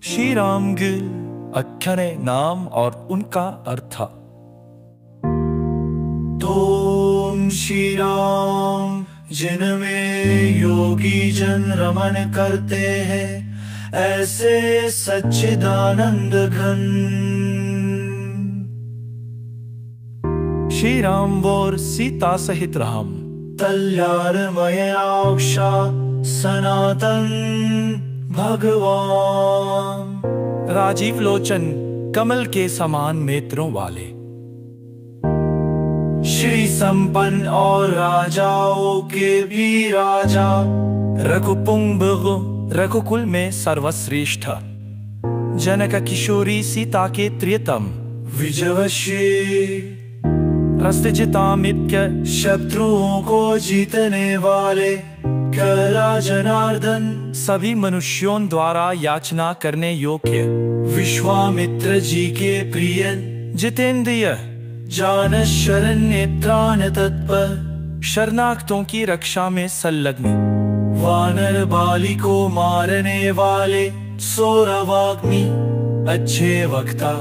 श्री राम गिल अक्षरे नाम और उनका अर्थ। ओम श्री राम जिनमें योगी जन रमन करते हैं, ऐसे सच्चिदानंद घन। श्री राम और सीता सहित राम तल्यारमय अक्षा सनातन भगवान। राजीव लोचन कमल के समान नेत्रों वाले, श्री संपन्न और राजाओं के भी राजा, रघुपुंग रघुकुल में सर्वश्रेष्ठ, जनक किशोरी सीता के प्रियतम, विजयवशी रस्तजितामित्य शत्रुओं को जीतने वाले, करा जनार्दन सभी मनुष्यों द्वारा याचना करने योग्य, विश्वामित्र जी के प्रिय, जितेंद्रिय जान शरण्य त्राण तत्पर, शरणागतों की रक्षा में संलग्न, वानर बाली को मारने वाले, सोरवाग्नि अच्छे वक्ता,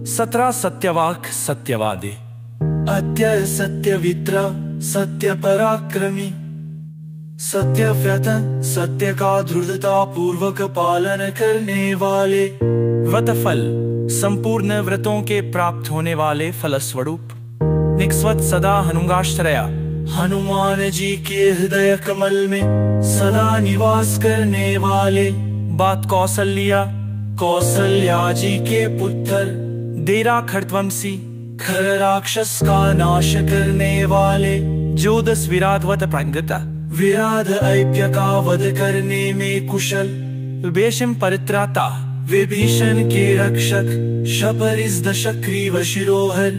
17 सत्यवाक सत्यवादी, अत्य सत्यवित्र सत्य पराक्रमी, सत्यव्रत सत्य का दृढ़ता पूर्वक पालन करने वाले, व्रतफल संपूर्ण व्रतों के प्राप्त होने वाले फलस्वरूप, निक्स्वत सदा हनुगाश्रया हनुमान जी के हृदय कमल में सदा निवास करने वाले, बात कौसल्या जी के पुत्र, डेरा खड़्गवंशी खर राक्षस का नाश करने वाले, जोदस विराधवत प्रंगता विराध ऐप्य का वध करने में कुशल, वेशम परित्राता विभीषण के रक्षक, शपरिस शक्रीव शिरोहर,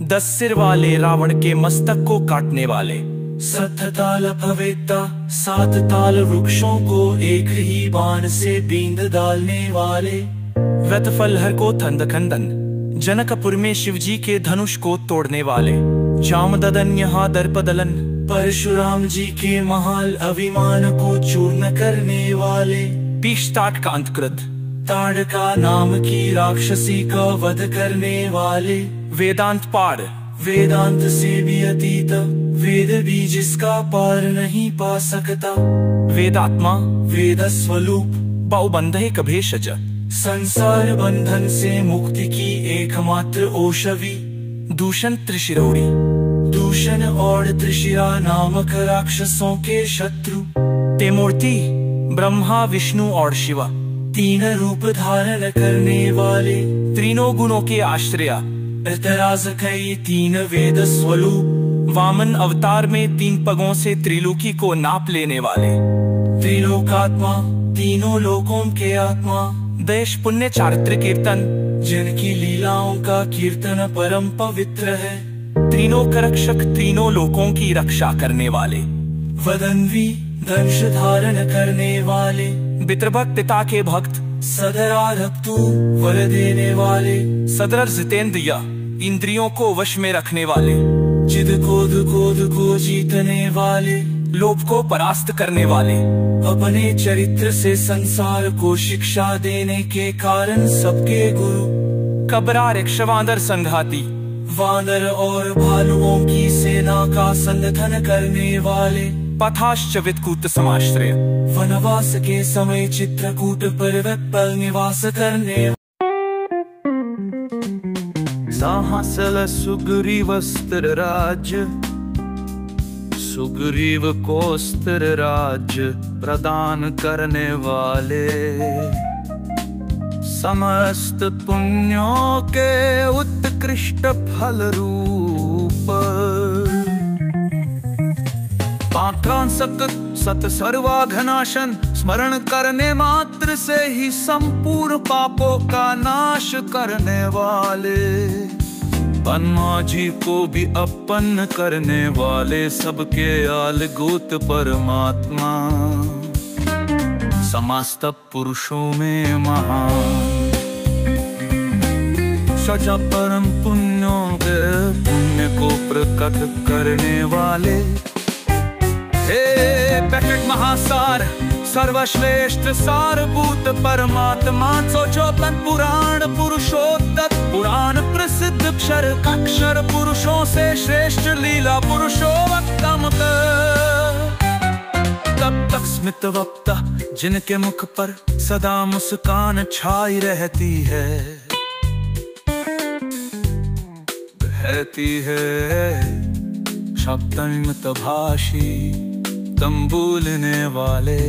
10 सिर वाले रावण के मस्तक को काटने वाले, 7 ताल भवेत्ता 7 ताल वृक्षों को एक ही बाण से बींद डालने वाले, व्रतफल हर को थंदखंदन, जनकपुर में शिवजी के धनुष को तोड़ने वाले, जामददन यहाँ दर्पदलन, परशुराम जी के महाल अभिमान को चूर्ण करने वाले, पीष्टाट का अंतकृत, ताड़का नाम की राक्षसी का वध करने वाले, वेदांत पार वेदांत से भी अतीत, वेद भी जिसका पार नहीं पा सकता, वेदात्मा वेद स्वरूप, बहुबंधे कभेषज, संसार बंधन से मुक्ति की एकमात्र औषधि, दूषण त्रिशिरोड़ी, दूषण और त्रिशिरा नामक राक्षसों के शत्रु, ते मूर्ति ब्रह्मा विष्णु और शिवा, 3 रूप धारण करने वाले, तीनों गुणों के आश्रया, इतराज कई 3 वेद स्वरूप, वामन अवतार में 3 पगों से त्रिलोकी को नाप लेने वाले, त्रिलोकात्मा तीनों लोकों के आत्मा, देश पुण्य चारित्र कीर्तन, जिनकी लीलाओं का कीर्तन परम पवित्र है, तीनों करक्षक तीनों लोकों की रक्षा करने वाले, वदन्वी धनुष धारण करने वाले, पितृभक्त पिता के भक्त, सदराधक्तु वर देने वाले, सदर जितेंद्रिय इंद्रियों को वश में रखने वाले, जिद क्रोध को जीतने वाले, लोभ को परास्त करने वाले, अपने चरित्र से संसार को शिक्षा देने के कारण सबके गुरु, कबरा ऋक्षवांदर संघाती, वानर और भालुओं की सेना का संगठन करने वाले, पथाश्च वित्कूट समाश्रय, वनवास के समय चित्रकूट पर्वत पर निवास करने, साहसल सुग्रीवस्त्र राज्य, सुग्रीव को स्त्र राज्य प्रदान करने वाले, समस्त पुण्यों के उत्कृष्ट फल रूप, पात्रांसक सत सर्वाघनाशन, स्मरण करने मात्र से ही संपूर्ण पापों का नाश करने वाले, ब्रह्मा जी को भी अपन्न करने वाले, सबके आलगूत परमात्मा, समस्त पुरुषों में महान, सचा परम पुण्यों के पुण्य को प्रकट करने वाले, हे प्रकट महासार सर्वश्रेष्ठ सारभूत परमात्मा, सोचो पुराण पुरुषोत्तम पुराण प्रसिद्ध अक्षर पुरुषों से श्रेष्ठ लीला पुरुषोत्तम तब तक स्मित वक्ता जिनके मुख पर सदा मुस्कान छाई रहती है शब्दमित भाषी तम बोलने वाले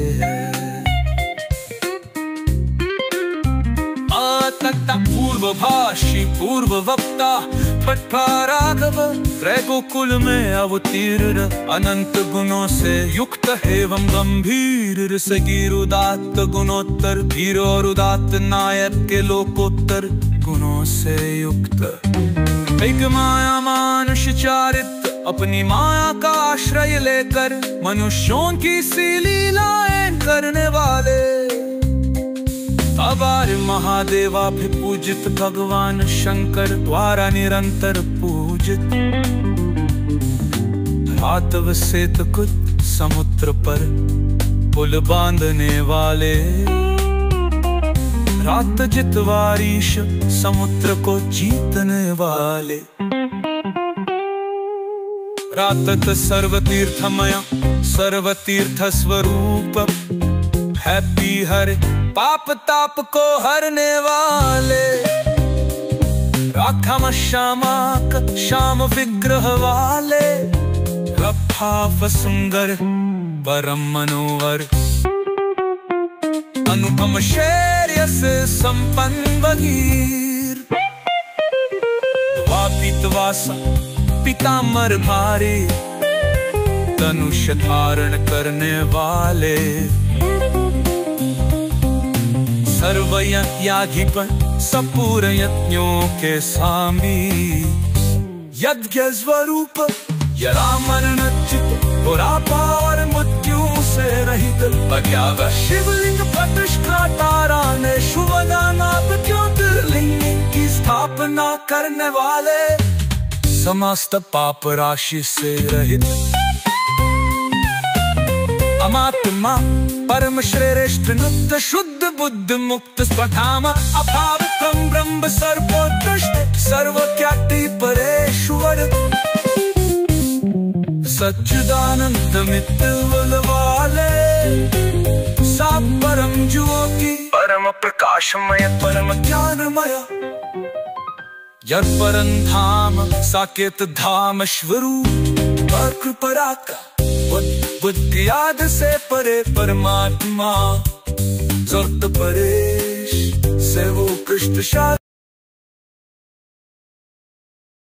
पूर्वभाषी पूर्व वक्ता राघव त्रैगोकुल में अवतीर्ण अनंत गुणों से युक्त एवं गंभीर सगीर उदात्त गुणोत्तर वीर और उदात्त नायक के लोकोत्तर गुणों से युक्त एक माया मानुष चारित्र अपनी माया का आश्रय लेकर मनुष्यों की सी लीलाएं करने वाले अवार्य महादेवा भी पूजित भगवान शंकर द्वारा निरंतर पूजित रातव सेत कुत समुद्र पर पुल बांधने वाले रात जितवारीश समुद्र को जीतने वाले रातत सर्वतीर्थमय सर्वतीर्थ स्वरूप हैप्पी हरे पाप ताप को हरने वाले राखम श्यामाक श्याम विग्रह वाले रफाफ सुंदर परम मनोहर अनुपम शौर्य से संपन्न बगीर वापितवासा पीताम्बर भारी धनुष धारण करने वाले सर्वयज्ञाधिपन सपूर यज्ञों के स्वामी यज्ञ स्वरूप यरामरण चित और मृत्यु से रहित अज्ञात शिवलिंग प्रतिष्ठा तारा ने शुभनानाथ ज्योतिर्लिंग की स्थापना करने वाले समस्त पाप राशि से रहित अमात्मा परम श्रेष्ठ नित्य शुद्ध बुद्ध मुक्त स्वधाम अभावकम ब्रह्म सर्वोत्कृष्ट सर्वख्याति परेश्वर सच्चिदानंद मित्तल वाले सात परम ज्योति परम प्रकाशमय परम ज्ञानमय यत्परं धाम साकेत धाम स्वरूप कृपराका बुद्धि आदि से परे परमात्मा जोत परेश से वो कृष्ण